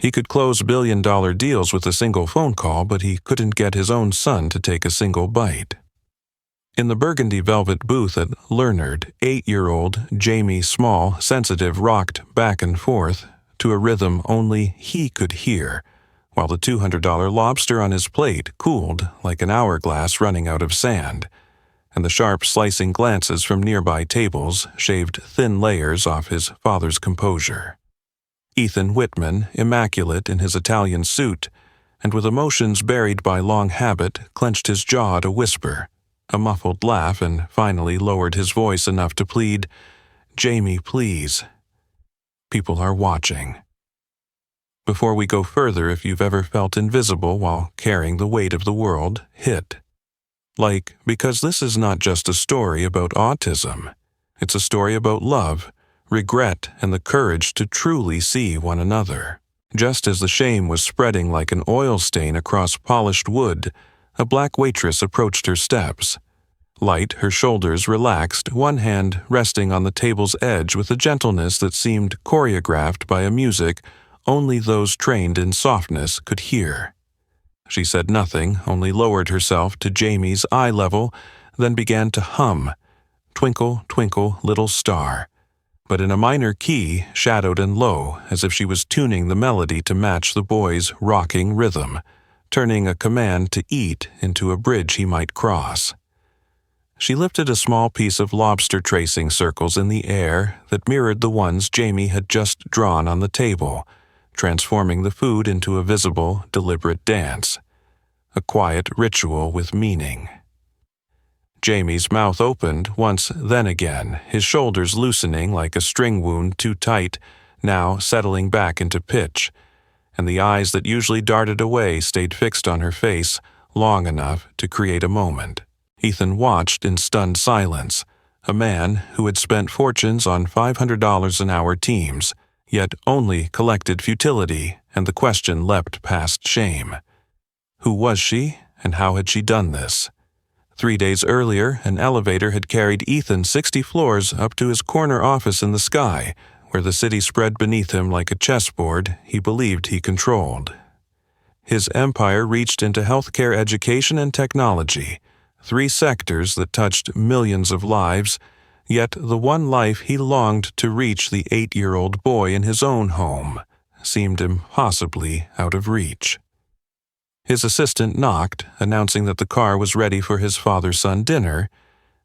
He could close billion-dollar deals with a single phone call, but he couldn't get his own son to take a single bite. In the burgundy velvet booth at Leonard, 8-year-old Jamie Small Sensitive rocked back and forth to a rhythm only he could hear, while the $200 lobster on his plate cooled like an hourglass running out of sand, and the sharp slicing glances from nearby tables shaved thin layers off his father's composure. Ethan Whitman, immaculate in his Italian suit, and with emotions buried by long habit, clenched his jaw at a whisper, a muffled laugh, and finally lowered his voice enough to plead, "Jamie, please. People are watching." Before we go further, if you've ever felt invisible while carrying the weight of the world, hit. Because this is not just a story about autism. It's a story about love, regret, and the courage to truly see one another. Just as the shame was spreading like an oil stain across polished wood, a black waitress approached her steps. Light, her shoulders relaxed, one hand resting on the table's edge with a gentleness that seemed choreographed by a music only those trained in softness could hear. She said nothing, only lowered herself to Jamie's eye level, then began to hum, "Twinkle, Twinkle, Little Star," but in a minor key, shadowed and low, as if she was tuning the melody to match the boy's rocking rhythm, turning a command to eat into a bridge he might cross. She lifted a small piece of lobster tracing circles in the air that mirrored the ones Jamie had just drawn on the table, transforming the food into a visible, deliberate dance, a quiet ritual with meaning. Jamie's mouth opened once, then again, his shoulders loosening like a string wound too tight, now settling back into pitch, and the eyes that usually darted away stayed fixed on her face long enough to create a moment. Ethan watched in stunned silence, a man who had spent fortunes on $500 an hour teams, yet only collected futility, and the question leapt past shame. Who was she, and how had she done this? 3 days earlier, an elevator had carried Ethan 60 floors up to his corner office in the sky, where the city spread beneath him like a chessboard he believed he controlled. His empire reached into healthcare, education, and technology, 3 sectors that touched millions of lives, yet the one life he longed to reach, the 8-year-old boy in his own home, seemed impossibly out of reach. His assistant knocked, announcing that the car was ready for his father-son dinner,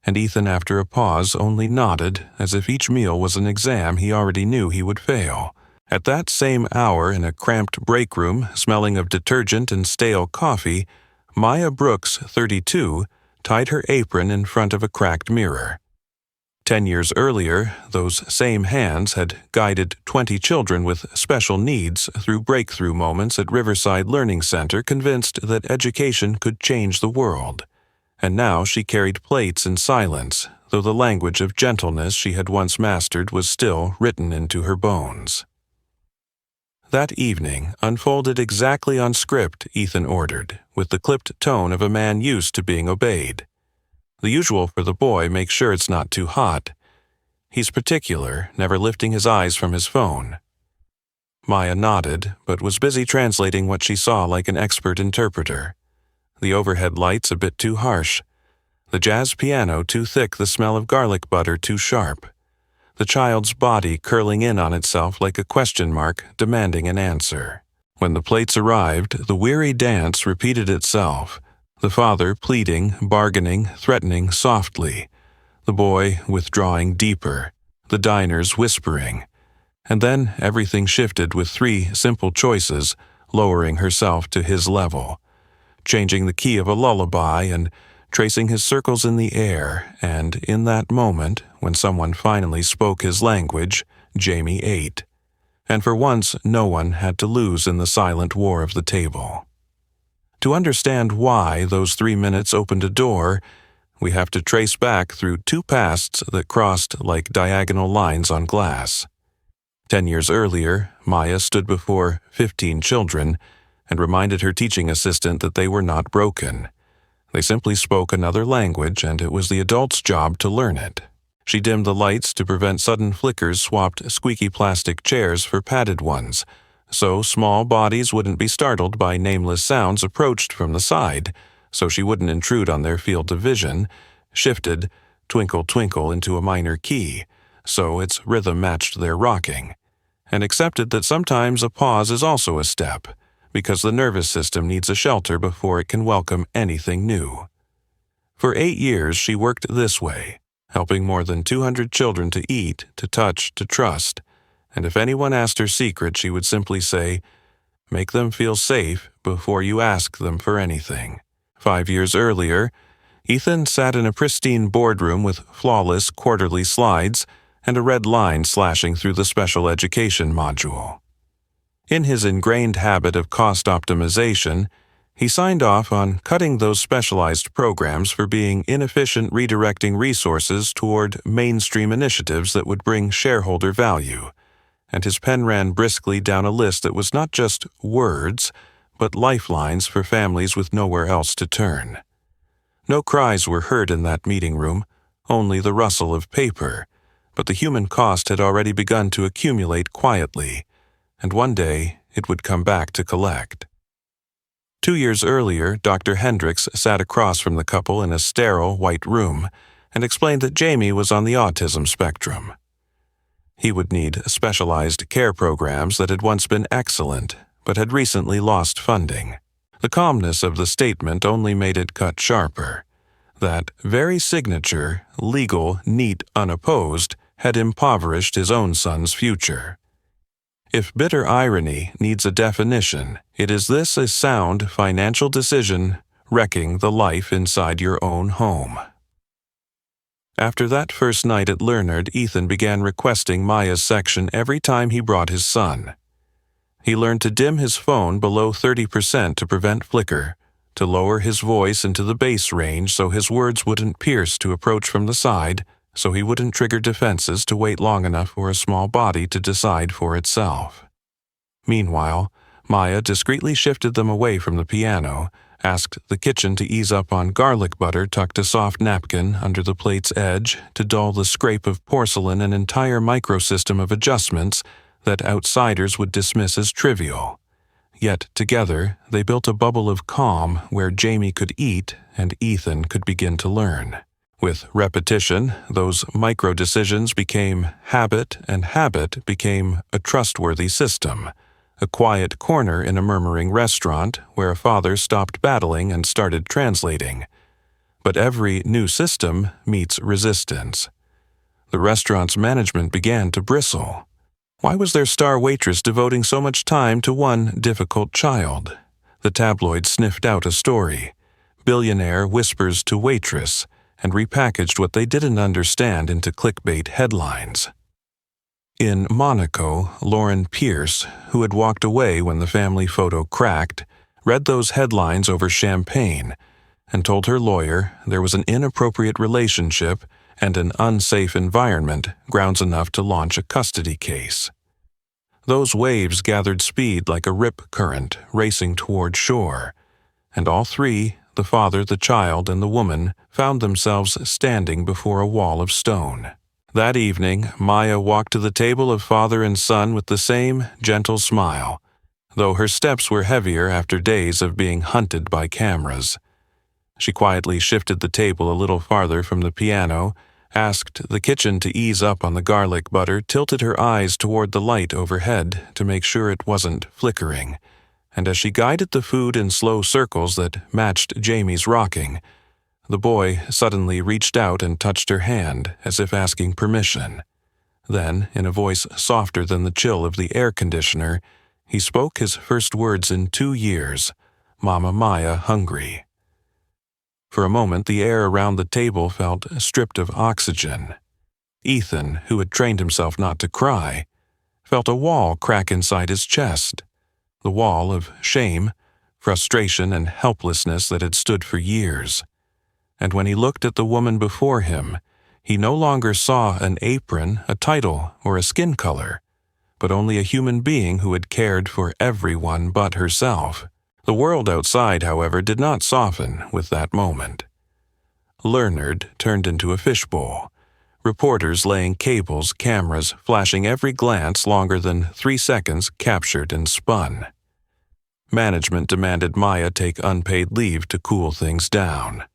and Ethan, after a pause, only nodded, as if each meal was an exam he already knew he would fail. At that same hour, in a cramped break room, smelling of detergent and stale coffee, Maya Brooks, 32, tied her apron in front of a cracked mirror. 10 years earlier, those same hands had guided 20 children with special needs through breakthrough moments at Riverside Learning Center, convinced that education could change the world. And now she carried plates in silence, though the language of gentleness she had once mastered was still written into her bones. That evening unfolded exactly on script, Ethan ordered, with the clipped tone of a man used to being obeyed. The usual for the boy: make sure it's not too hot. He's particular, never lifting his eyes from his phone. Maya nodded, but was busy translating what she saw like an expert interpreter. The overhead lights a bit too harsh. The jazz piano too thick, the smell of garlic butter too sharp. The child's body curling in on itself like a question mark, demanding an answer. When the plates arrived, the weary dance repeated itself. The father pleading, bargaining, threatening softly. The boy withdrawing deeper. The diners whispering. And then everything shifted with 3 simple choices, lowering herself to his level. Changing the key of a lullaby and tracing his circles in the air, and in that moment, when someone finally spoke his language, Jamie ate. And for once, no one had to lose in the silent war of the table. To understand why those 3 minutes opened a door, we have to trace back through 2 pasts that crossed like diagonal lines on glass. 10 years earlier, Maya stood before 15 children and reminded her teaching assistant that they were not broken. They simply spoke another language, and it was the adult's job to learn it. She dimmed the lights to prevent sudden flickers, swapped squeaky plastic chairs for padded ones, so small bodies wouldn't be startled by nameless sounds approached from the side, so she wouldn't intrude on their field of vision, shifted Twinkle Twinkle into a minor key, so its rhythm matched their rocking, and accepted that sometimes a pause is also a step, because the nervous system needs a shelter before it can welcome anything new. For 8 years she worked this way, helping more than 200 children to eat, to touch, to trust, and if anyone asked her secret she would simply say, "Make them feel safe before you ask them for anything." 5 years earlier, Ethan sat in a pristine boardroom with flawless quarterly slides and a red line slashing through the special education module. In his ingrained habit of cost optimization, he signed off on cutting those specialized programs for being inefficient, redirecting resources toward mainstream initiatives that would bring shareholder value, and his pen ran briskly down a list that was not just words, but lifelines for families with nowhere else to turn. No cries were heard in that meeting room, only the rustle of paper, but the human cost had already begun to accumulate quietly, and one day it would come back to collect. 2 years earlier, Dr. Hendricks sat across from the couple in a sterile white room and explained that Jamie was on the autism spectrum. He would need specialized care programs that had once been excellent, but had recently lost funding. The calmness of the statement only made it cut sharper. That very signature, legal, neat, unopposed, had impoverished his own son's future. If bitter irony needs a definition, it is this: a sound financial decision wrecking the life inside your own home. After that first night at Leonard, Ethan began requesting Maya's section every time he brought his son. He learned to dim his phone below 30% to prevent flicker, to lower his voice into the bass range so his words wouldn't pierce, to approach from the side, so he wouldn't trigger defenses, to wait long enough for a small body to decide for itself. Meanwhile, Maya discreetly shifted them away from the piano, asked the kitchen to ease up on garlic butter, tucked a soft napkin under the plate's edge to dull the scrape of porcelain, an entire microsystem of adjustments that outsiders would dismiss as trivial. Yet together they built a bubble of calm where Jamie could eat and Ethan could begin to learn. With repetition, those micro-decisions became habit, and habit became a trustworthy system, a quiet corner in a murmuring restaurant where a father stopped battling and started translating. But every new system meets resistance. The restaurant's management began to bristle. Why was their star waitress devoting so much time to one difficult child? The tabloid sniffed out a story. Billionaire whispers to Waitress, and repackaged what they didn't understand into clickbait headlines. In Monaco, Lauren Pierce, who had walked away when the family photo cracked, read those headlines over champagne and told her lawyer there was an inappropriate relationship and an unsafe environment grounds enough to launch a custody case. Those waves gathered speed like a rip current racing toward shore, and all three, the father, the child, and the woman, found themselves standing before a wall of stone. That evening, Maya walked to the table of father and son with the same gentle smile, though her steps were heavier after days of being hunted by cameras. She quietly shifted the table a little farther from the piano, asked the kitchen to ease up on the garlic butter, tilted her eyes toward the light overhead to make sure it wasn't flickering, and as she guided the food in slow circles that matched Jamie's rocking, the boy suddenly reached out and touched her hand as if asking permission. Then, in a voice softer than the chill of the air conditioner, he spoke his first words in 2 years, "Mama Maya hungry." For a moment, the air around the table felt stripped of oxygen. Ethan, who had trained himself not to cry, felt a wall crack inside his chest, the wall of shame, frustration, and helplessness that had stood for years. And when he looked at the woman before him, he no longer saw an apron, a title, or a skin color, but only a human being who had cared for everyone but herself. The world outside, however, did not soften with that moment. Leonard turned into a fishbowl, Reporters laying cables, cameras flashing every glance longer than 3 seconds captured and spun. Management demanded Maya take unpaid leave to cool things down.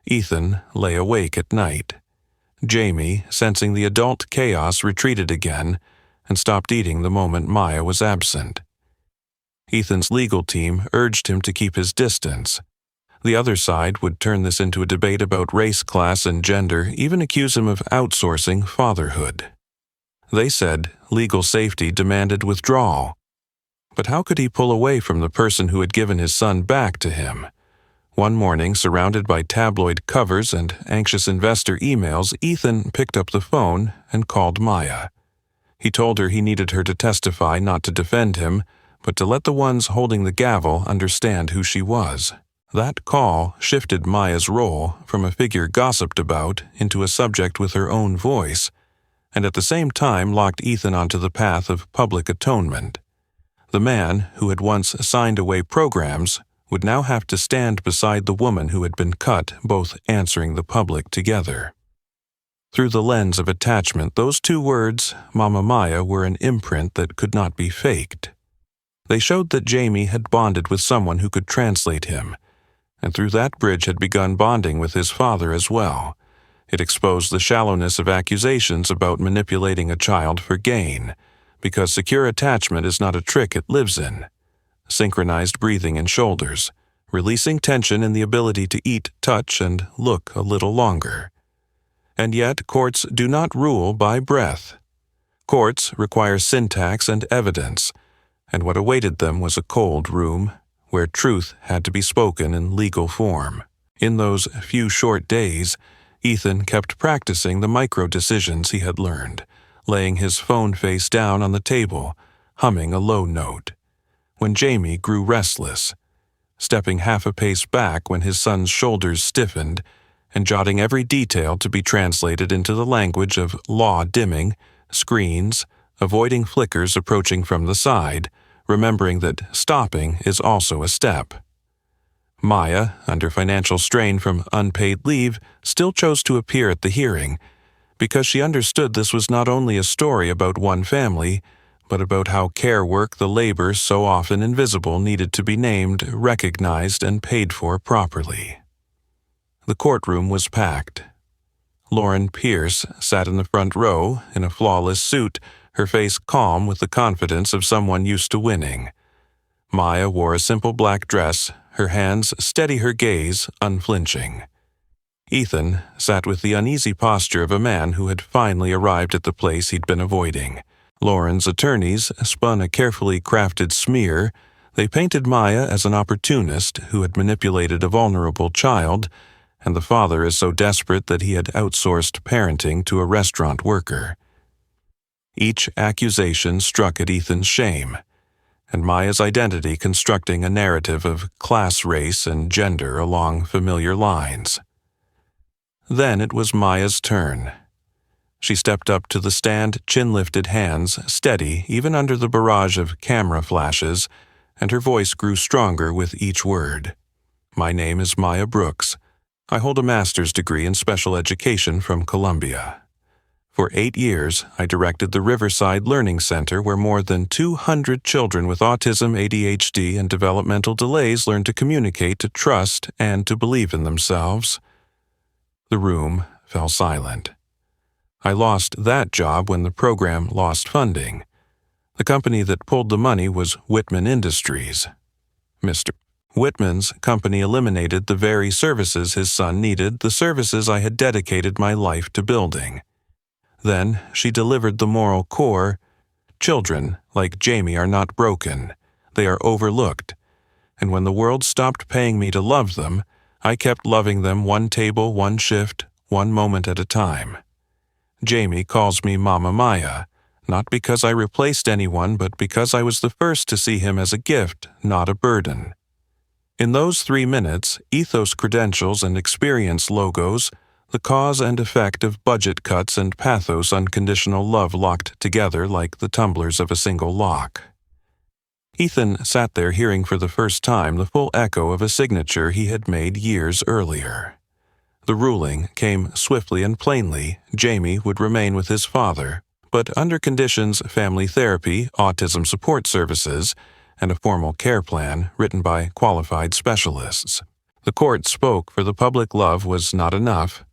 Ethan lay awake at night. Jamie, sensing the adult chaos, retreated again and stopped eating the moment Maya was absent. Ethan's legal team urged him to keep his distance. The other side would turn this into a debate about race, class, and gender, even accuse him of outsourcing fatherhood. They said legal safety demanded withdrawal. But how could he pull away from the person who had given his son back to him? One morning, surrounded by tabloid covers and anxious investor emails, Ethan picked up the phone and called Maya. He told her he needed her to testify, not to defend him, but to let the ones holding the gavel understand who she was. That call shifted Maya's role from a figure gossiped about into a subject with her own voice, and at the same time locked Ethan onto the path of public atonement. The man who had once signed away programs would now have to stand beside the woman who had been cut, both answering the public together. Through the lens of attachment, those two words, Mama Maya, were an imprint that could not be faked. They showed that Jamie had bonded with someone who could translate him, and through that bridge had begun bonding with his father as well. It exposed the shallowness of accusations about manipulating a child for gain, because secure attachment is not a trick it lives in. Synchronized breathing in shoulders, releasing tension in the ability to eat, touch, and look a little longer. And yet, courts do not rule by breath. Courts require syntax and evidence, and what awaited them was a cold room where truth had to be spoken in legal form. In those few short days, Ethan kept practicing the micro-decisions he had learned, laying his phone face down on the table, humming a low note. When Jamie grew restless, stepping half a pace back when his son's shoulders stiffened, and jotting every detail to be translated into the language of law dimming, screens, avoiding flickers approaching from the side, remembering that stopping is also a step. Maya, under financial strain from unpaid leave, still chose to appear at the hearing, because she understood this was not only a story about one family, but about how care work, the labor so often invisible, needed to be named, recognized, and paid for properly. The courtroom was packed. Lauren Pierce sat in the front row, in a flawless suit, her face calm with the confidence of someone used to winning. Maya wore a simple black dress, her hands steady, her gaze unflinching. Ethan sat with the uneasy posture of a man who had finally arrived at the place he'd been avoiding. Lauren's attorneys spun a carefully crafted smear. They painted Maya as an opportunist who had manipulated a vulnerable child, and the father as so desperate that he had outsourced parenting to a restaurant worker. Each accusation struck at Ethan's shame, and Maya's identity constructing a narrative of class, race, and gender along familiar lines. Then it was Maya's turn. She stepped up to the stand, chin-lifted hands, steady even under the barrage of camera flashes, and her voice grew stronger with each word. My name is Maya Brooks. I hold a master's degree in special education from Columbia. For 8 years, I directed the Riverside Learning Center where more than 200 children with autism, ADHD, and developmental delays learn to communicate, to trust, and to believe in themselves. The room fell silent. I lost that job when the program lost funding. The company that pulled the money was Whitman Industries. Mr. Whitman's company eliminated the very services his son needed, the services I had dedicated my life to building. Then she delivered the moral core. Children, like Jamie, are not broken. They are overlooked. And when the world stopped paying me to love them, I kept loving them one table, one shift, one moment at a time. Jamie calls me Mama Maya, not because I replaced anyone, but because I was the first to see him as a gift, not a burden. In those 3 minutes, ethos credentials and experience logos, the cause and effect of budget cuts and pathos unconditional love locked together like the tumblers of a single lock. Ethan sat there hearing for the first time the full echo of a signature he had made years earlier. The ruling came swiftly and plainly. Jamie would remain with his father, but under conditions family therapy, autism support services, and a formal care plan written by qualified specialists. The court spoke, for the public love was not enough.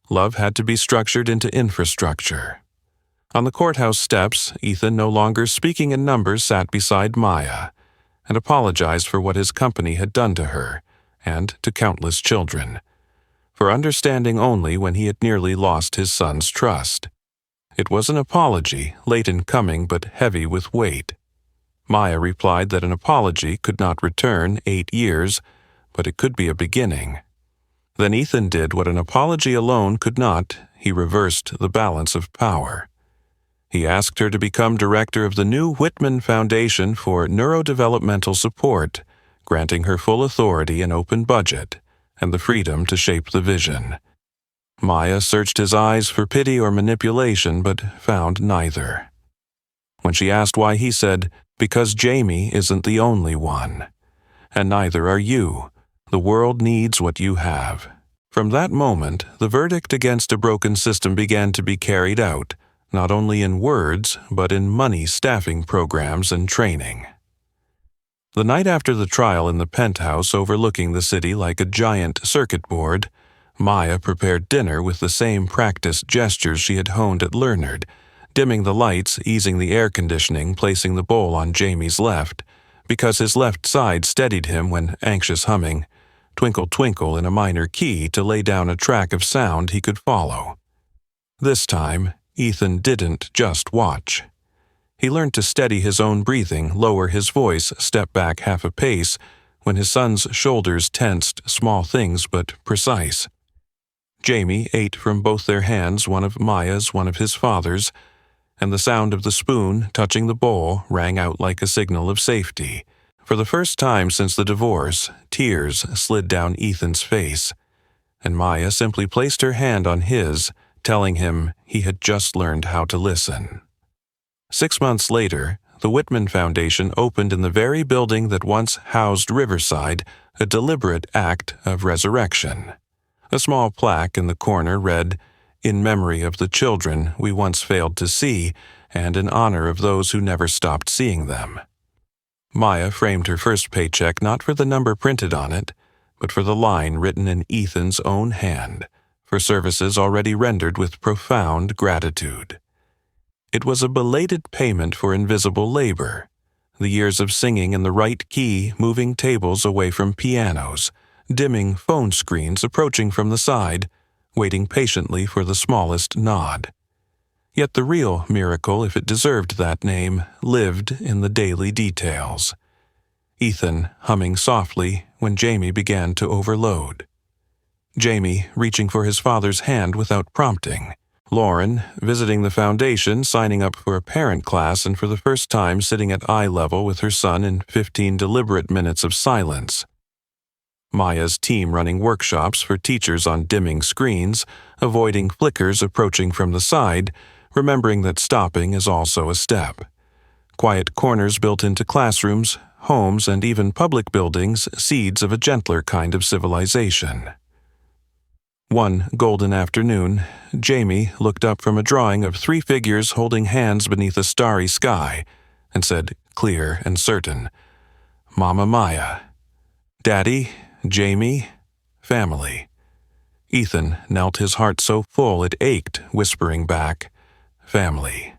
Love had to be structured into infrastructure. On the courthouse steps, Ethan, no longer speaking in numbers, sat beside Maya and apologized for what his company had done to her and to countless children, for understanding only when he had nearly lost his son's trust. It was an apology, late in coming but heavy with weight. Maya replied that an apology could not return 8 years, but it could be a beginning. Then Ethan did what an apology alone could not. He reversed the balance of power. He asked her to become director of the new Whitman Foundation for Neurodevelopmental Support, granting her full authority and open budget, and the freedom to shape the vision. Maya searched his eyes for pity or manipulation, but found neither. When she asked why, he said, "Because Jamie isn't the only one. And neither are you. The world needs what you have." From that moment, the verdict against a broken system began to be carried out, not only in words, but in money staffing programs and training. The night after the trial, in the penthouse overlooking the city like a giant circuit board, Maya prepared dinner with the same practiced gestures she had honed at Leonard, dimming the lights, easing the air conditioning, placing the bowl on Jamie's left, because his left side steadied him when anxious humming, "Twinkle, Twinkle" in a minor key to lay down a track of sound he could follow. This time, Ethan didn't just watch. He learned to steady his own breathing, lower his voice, step back half a pace when his son's shoulders tensed, small things but precise. Jamie ate from both their hands, one of Maya's, one of his father's, and the sound of the spoon touching the bowl rang out like a signal of safety. For the first time since the divorce, tears slid down Ethan's face, and Maya simply placed her hand on his, telling him he had just learned how to listen. 6 months later, the Whitman Foundation opened in the very building that once housed Riverside, a deliberate act of resurrection. A small plaque in the corner read, "In memory of the children we once failed to see, and in honor of those who never stopped seeing them." Maya framed her first paycheck not for the number printed on it, but for the line written in Ethan's own hand, for services already rendered with profound gratitude. It was a belated payment for invisible labor, the years of singing in the right key, moving tables away from pianos, dimming phone screens approaching from the side, waiting patiently for the smallest nod. Yet the real miracle, if it deserved that name, lived in the daily details. Ethan humming softly when Jamie began to overload. Jamie reaching for his father's hand without prompting. Lauren visiting the foundation, signing up for a parent class, and for the first time sitting at eye level with her son in 15 deliberate minutes of silence. Maya's team running workshops for teachers on dimming screens, avoiding flickers approaching from the side, remembering that stopping is also a step. Quiet corners built into classrooms, homes, and even public buildings, seeds of a gentler kind of civilization. One golden afternoon, Jamie looked up from a drawing of 3 figures holding hands beneath a starry sky and said, clear and certain, "Mama Maya. Daddy, Jamie, family." Ethan knelt, his heart so full it ached, whispering back, "Family."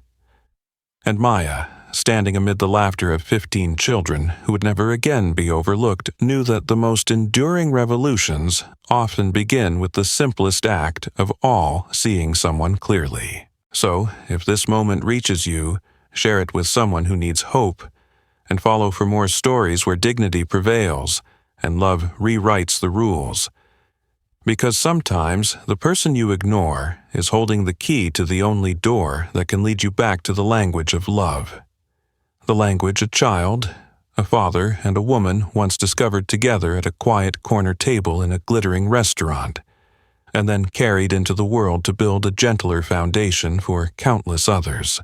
And Maya, standing amid the laughter of 15 children who would never again be overlooked, knew that the most enduring revolutions often begin with the simplest act of all seeing someone clearly. So, if this moment reaches you, share it with someone who needs hope, and follow for more stories where dignity prevails and love rewrites the rules. Because sometimes the person you ignore is holding the key to the only door that can lead you back to the language of love. The language a child, a father, and a woman once discovered together at a quiet corner table in a glittering restaurant, and then carried into the world to build a gentler foundation for countless others.